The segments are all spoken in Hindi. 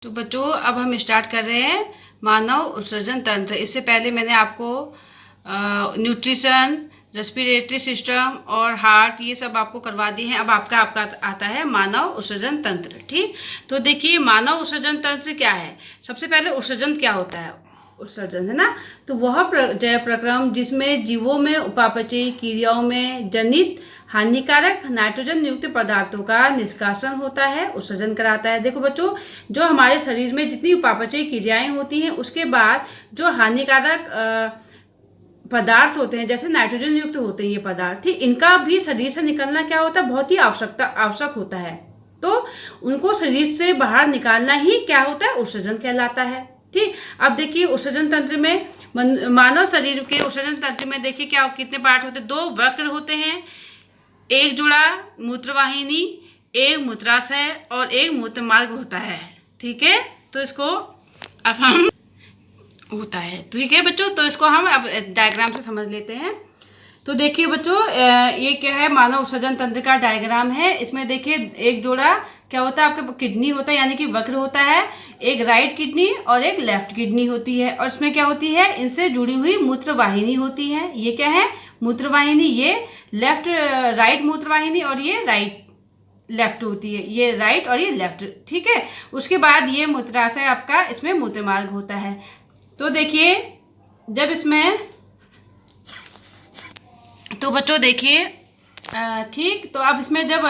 तो बच्चों अब हम स्टार्ट कर रहे हैं मानव उत्सर्जन तंत्र। इससे पहले मैंने आपको न्यूट्रिशन, रेस्पिरेटरी सिस्टम और हार्ट ये सब आपको करवा दिए हैं। अब आपका आता है मानव उत्सर्जन तंत्र। ठीक, तो देखिए मानव उत्सर्जन तंत्र क्या है। सबसे पहले उत्सर्जन क्या होता है। उत्सर्जन है ना, तो वह जय प्रक्रम जिसमें जीवों में उपापचयी क्रियाओं में जनित हानिकारक नाइट्रोजन युक्त पदार्थों का निष्कासन होता है, उत्सर्जन कराता है। देखो बच्चों, जो हमारे शरीर में जितनी उपापचयी क्रियाएं होती हैं उसके बाद जो हानिकारक पदार्थ होते हैं, जैसे नाइट्रोजन युक्त होते हैं ये पदार्थ, ठीक, इनका भी शरीर से निकलना क्या होता है, बहुत ही आवश्यक होता है। तो उनको शरीर से बाहर निकालना ही क्या होता है, उत्सर्जन कहलाता है। ठीक, अब देखिए उत्सर्जन तंत्र में मानव शरीर के उत्सर्जन तंत्र में देखिए क्या कितने पार्ट होते हैं। दो वक्र होते हैं, एक जुड़ा मूत्रवाहिनी, एक मूत्राशय और एक मूत्र मार्ग होता है। ठीक है, तो इसको अब हम होता है। ठीक है बच्चों, तो इसको हम अब डायग्राम से समझ लेते हैं। तो देखिए बच्चों, ये क्या है, मानव उत्सर्जन तंत्र का डायग्राम है। इसमें देखिए एक जोड़ा क्या होता है, आपके किडनी होता है यानी कि वक्र होता है, एक राइट किडनी और एक लेफ्ट किडनी होती है। और इसमें क्या होती है, इनसे जुड़ी हुई मूत्रवाहिनी होती है। ये क्या है, मूत्रवाहिनी, ये लेफ्ट राइट मूत्रवाहिनी और ये राइट लेफ्ट होती है, ये राइट और ये लेफ्ट। ठीक है, उसके बाद ये मूत्राशय आपका, इसमें मूत्र मार्ग होता है। तो देखिए जब इसमें, तो बच्चों देखिए ठीक, तो अब इसमें जब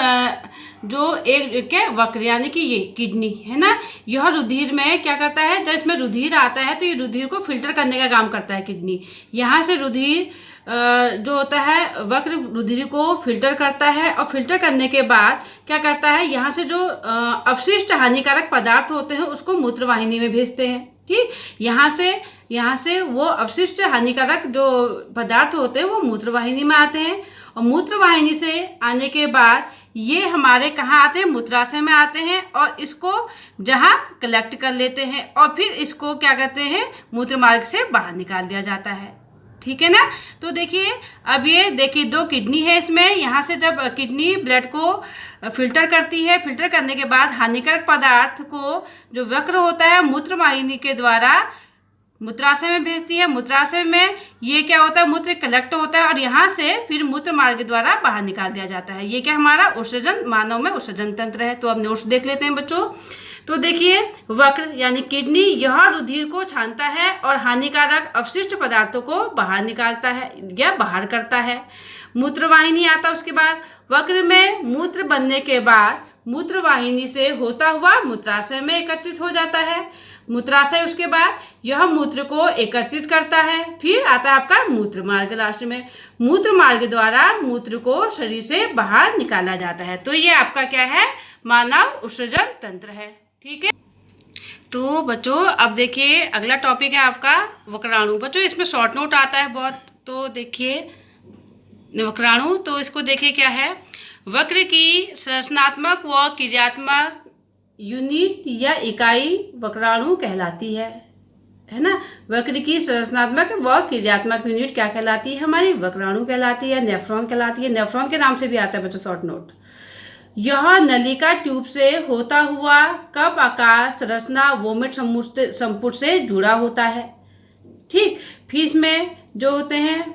जो एक क्या वक्र यानी कि ये किडनी है ना, यह रुधिर में क्या करता है, जब इसमें रुधिर आता है तो ये रुधिर को फिल्टर करने का काम करता है किडनी। यहाँ से रुधिर जो होता है वक्र रुधिर को फिल्टर करता है और फिल्टर करने के बाद क्या करता है, यहाँ से जो अवशिष्ट हानिकारक पदार्थ होते हैं उसको मूत्रवाहिनी में भेजते हैं। ठीक, यहाँ से वो अवशिष्ट हानिकारक जो पदार्थ होते हैं वो मूत्रवाहिनी में आते हैं और मूत्रवाहिनी से आने के बाद ये हमारे कहाँ आते हैं, मूत्राशय में आते हैं और इसको जहाँ कलेक्ट कर लेते हैं और फिर इसको क्या कहते हैं, मूत्र मार्ग से बाहर निकाल दिया जाता है। ठीक है ना, तो देखिए अब ये देखिए दो किडनी है इसमें, यहाँ से जब किडनी ब्लड को फिल्टर करती है, फिल्टर करने के बाद हानिकारक पदार्थ को जो वक्र होता है मूत्रवाहिनी के द्वारा मूत्राशय में भेजती है। मूत्राशय में ये क्या होता है, मूत्र कलेक्ट होता है और यहाँ से फिर मूत्र मार्ग द्वारा बाहर निकाल दिया जाता है। ये क्या हमारा उत्सर्जन, मानव में उत्सर्जन तंत्र है। तो अब नोट्स देख लेते हैं बच्चों। तो देखिए वक्र यानी किडनी, यह रुधिर को छानता है और हानिकारक अवशिष्ट पदार्थों को बाहर निकालता है या बाहर करता है। मूत्रवाहिनी आता है उसके बाद, वक्र में मूत्र बनने के बाद मूत्रवाहिनी से होता हुआ मूत्राशय में एकत्रित हो जाता है। मूत्राशय उसके बाद यह मूत्र को एकत्रित करता है। फिर आता है आपका मूत्र मार्ग लास्ट में, मूत्र मार्ग द्वारा मूत्र को शरीर से बाहर निकाला जाता है। तो ये आपका क्या है, मानव उत्सर्जन तंत्र है। ठीक है, तो बच्चों अब देखिए अगला टॉपिक है आपका वक्राणु। बच्चों इसमें शॉर्ट नोट आता है बहुत, तो देखिए वक्राणु, तो इसको देखिए क्या है, वक्र की संरचनात्मक व क्रियात्मक यूनिट या इकाई वक्राणु कहलाती है ना। वक्र की संरचनात्मक व क्रियात्मक यूनिट क्या कहलाती है, हमारी वक्राणु कहलाती है, नेफ्रॉन कहलाती है। नेफ्रॉन के नाम से भी आता है बच्चों शॉर्ट नोट। यह नलिका ट्यूब से होता हुआ कप आकार संरचना वोमेट संपुट से जुड़ा होता है। ठीक, फिर इसमें जो होते हैं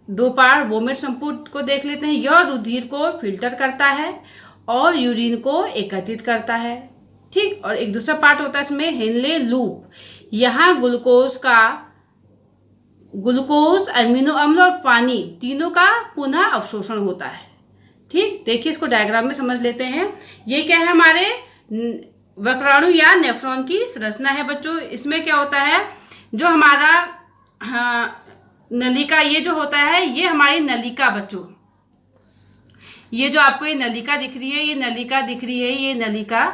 दो पार्ट, वोमेट संपुट को देख लेते हैं। यह रुधिर को फिल्टर करता है और यूरिन को एकत्रित करता है। ठीक, और एक दूसरा पार्ट होता है इसमें हेनले लूप, यहाँ ग्लूकोज अमीनो अम्ल और पानी तीनों का पुनः अवशोषण होता है। ठीक, देखिए इसको डायग्राम में समझ लेते हैं। ये क्या है, हमारे वक्राणु या नेफ्रॉन की संरचना है बच्चों। इसमें क्या होता है, जो हमारा नलिका ये जो होता है, ये हमारी नलिका बच्चों, ये जो आपको ये नलिका दिख रही है, ये नलिका दिख रही है, ये नलिका,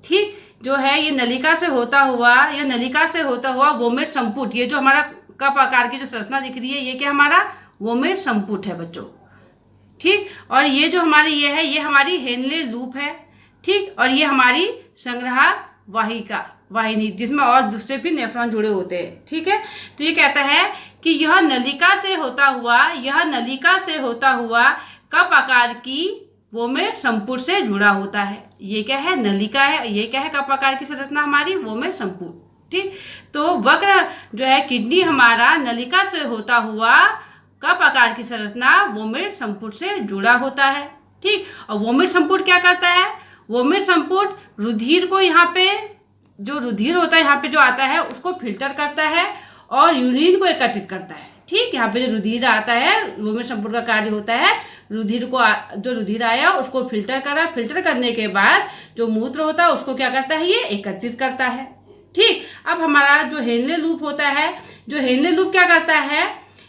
ठीक, जो है ये नलिका से होता हुआ या नलिका से होता हुआ वोमेट संपुट, ये जो हमारा कप आकार की जो संरचना दिख रही है, ये क्या हमारा वोमेट संपुट है बच्चों। ठीक, और ये जो हमारी ये है, ये हमारी हेनले लूप है। ठीक, और ये हमारी संग्राहक वाहिनी जिसमें और दूसरे भी नेफ्रॉन जुड़े होते हैं। ठीक है, तो ये कहता है कि यह नलिका से होता हुआ कप आकार की वोमेर संपुट से जुड़ा होता है। ये क्या है, नलिका है। ये क्या है, कप आकार की संरचना हमारी, वोमेर संपुट। ठीक, तो वक्र जो है किडनी हमारा नलिका से होता हुआ कप आकार की संरचना वोमेर संपुट से जुड़ा होता है। ठीक, और वोमेर संपुट क्या करता है, वोमेर संपुट रुधिर को यहाँ पे, जो रुधिर होता है यहाँ पे जो आता है उसको फिल्टर करता है और यूरिन को एकत्रित करता है। ठीक, यहाँ पे जो रुधिर आता है, वोमेर संपुट का कार्य होता है रुधिर को, जो रुधिर आया उसको फिल्टर करा, फिल्टर करने के बाद जो मूत्र होता है उसको क्या करता है, ये एकत्रित करता है। ठीक, अब हमारा जो हेनले लूप होता है, जो हेनले लूप क्या करता है,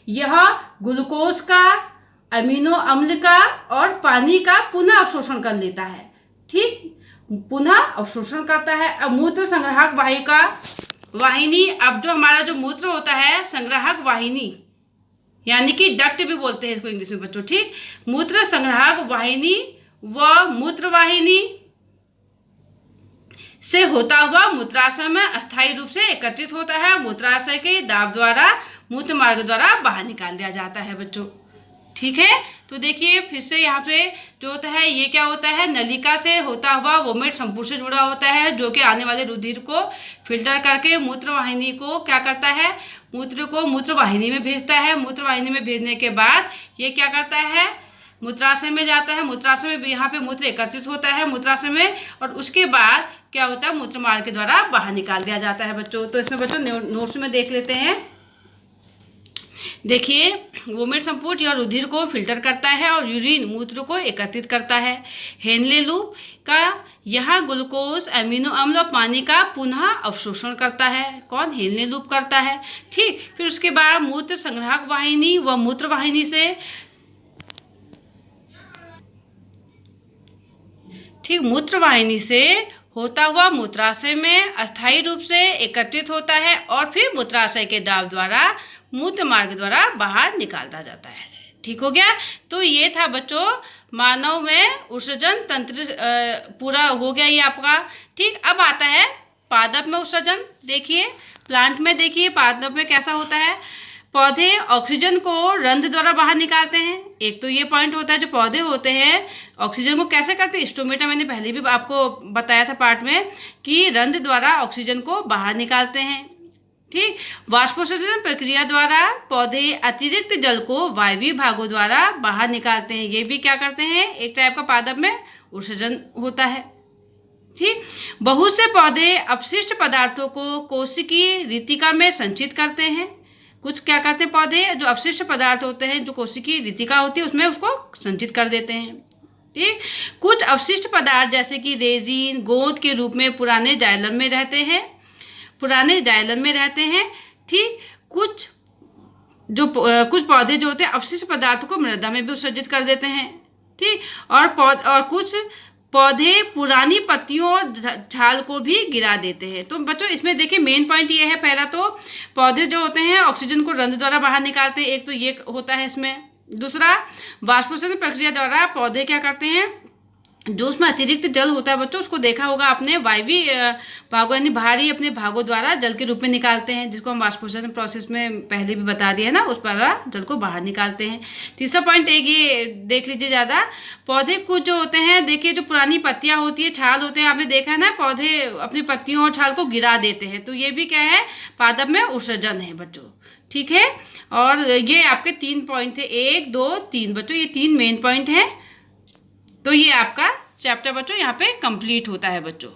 यह ग्लूकोज का, अमीनो अम्ल का और पानी का पुनः अवशोषण कर लेता है। ठीक, पुनः अवशोषण करता है। अब मूत्र संग्राहक वाहिका वाहिनी, अब जो हमारा जो मूत्र होता है संग्राहक वाहिनी, यानी कि डक्ट भी बोलते हैं इसको इंग्लिश में बच्चों। ठीक, मूत्र संग्राहक वाहिनी व मूत्र वाहिनी से होता हुआ मूत्राशय में अस्थायी रूप से एकत्रित होता है। मूत्राशय के दाब द्वारा मूत्र मार्ग द्वारा बाहर निकाल दिया जाता है बच्चों। ठीक है, तो देखिए फिर से यहाँ पे जो होता है, ये क्या होता है, नलिका से होता हुआ वोमेर संपुट से जुड़ा होता है, जो कि आने वाले रुधिर को फिल्टर करके मूत्र वाहिनी को क्या करता है, मूत्र को मूत्र वाहिनी में भेजता है। मूत्र वाहिनी में भेजने के बाद ये क्या करता है, मूत्राशय में जाता है। मूत्राशय में यहाँ पे मूत्र एकत्रित होता है मूत्राशय में, और उसके बाद क्या होता है, मूत्र मार्ग के द्वारा बाहर निकाल दिया जाता है बच्चों। तो इसमें बच्चों नोट्स में देख लेते हैं। देखिए, वोमेर संपुट यह रुधिर को फिल्टर करता है और यूरिन मूत्र को एकत्रित करता है। हेनले लूप का यहाँ ग्लूकोज, अमीनो अम्ल और पानी का पुनः अवशोषण करता है। कौन, हेनले लूप करता है। ठीक, फिर उसके बाद मूत्र संग्राहक वाहिनी व मूत्र वाहिनी से, ठीक, मूत्र वाहिनी से होता हुआ मूत्राशय में अस्थायी रूप से एकत्रित होता है और फिर मूत्राशय के दाब द्वारा मूत्र मार्ग द्वारा बाहर निकालता जाता है। ठीक हो गया। तो ये था बच्चों मानव में उत्सर्जन तंत्र पूरा हो गया ये आपका। ठीक, अब आता है पादप में उत्सर्जन। देखिए प्लांट में, देखिए पादप में कैसा होता है, पौधे ऑक्सीजन को रंध्र द्वारा बाहर निकालते हैं। एक तो ये पॉइंट होता है, जो पौधे होते हैं ऑक्सीजन को कैसे करते हैं, स्टोमेटा मैंने पहले भी आपको बताया था पार्ट में कि रंध्र द्वारा ऑक्सीजन को बाहर निकालते हैं। ठीक, वाष्पोत्सर्जन प्रक्रिया द्वारा पौधे अतिरिक्त जल को वायवीय भागों द्वारा बाहर निकालते हैं। ये भी क्या करते हैं, एक टाइप का पादप में उत्सर्जन होता है। ठीक, बहुत से पौधे अपशिष्ट पदार्थों को कोशिकीय रितिका में संचित करते हैं। कुछ क्या करते हैं पौधे, जो अपशिष्ट पदार्थ होते हैं, जो कोशिकीय रितिका होती है उसमें उसको संचित कर देते हैं। ठीक, कुछ अपशिष्ट पदार्थ जैसे कि रेजिन, गोंद के रूप में पुराने जाइलम में रहते हैं, पुराने जाइलम में रहते हैं। ठीक, कुछ पौधे जो होते हैं अपशिष्ट पदार्थों को मृदा में भी उत्सर्जित कर देते हैं। ठीक, और कुछ पौधे पुरानी पत्तियों और छाल को भी गिरा देते हैं। तो बच्चों इसमें देखिए मेन पॉइंट ये है, पहला तो पौधे जो होते हैं ऑक्सीजन को रंध्र द्वारा बाहर निकालते हैं, एक तो ये होता है इसमें। दूसरा, वाष्पोत्सर्जन प्रक्रिया द्वारा पौधे क्या करते हैं, जो उसमें अतिरिक्त जल होता है बच्चों, उसको देखा होगा आपने, वायवीय भागों यानी बाहरी अपने भागों द्वारा जल के रूप में निकालते हैं, जिसको हम वाष्पोत्सर्जन प्रोसेस में पहले भी बता दिया है ना, उस पर जल को बाहर निकालते हैं। तीसरा पॉइंट एक ये देख लीजिए ज़्यादा, पौधे कुछ जो होते हैं, देखिए जो पुरानी पत्तियां होती है, छाल होते हैं, आपने देखा है ना, पौधे अपनी पत्तियों और छाल को गिरा देते हैं। तो ये भी क्या है, पादप में उत्सर्जन है बच्चों। ठीक है, और ये आपके 3 पॉइंट थे, 1, 2, 3 बच्चों, ये 3 मेन पॉइंट हैं। तो ये आपका चैप्टर बच्चों यहाँ पे कंप्लीट होता है बच्चों।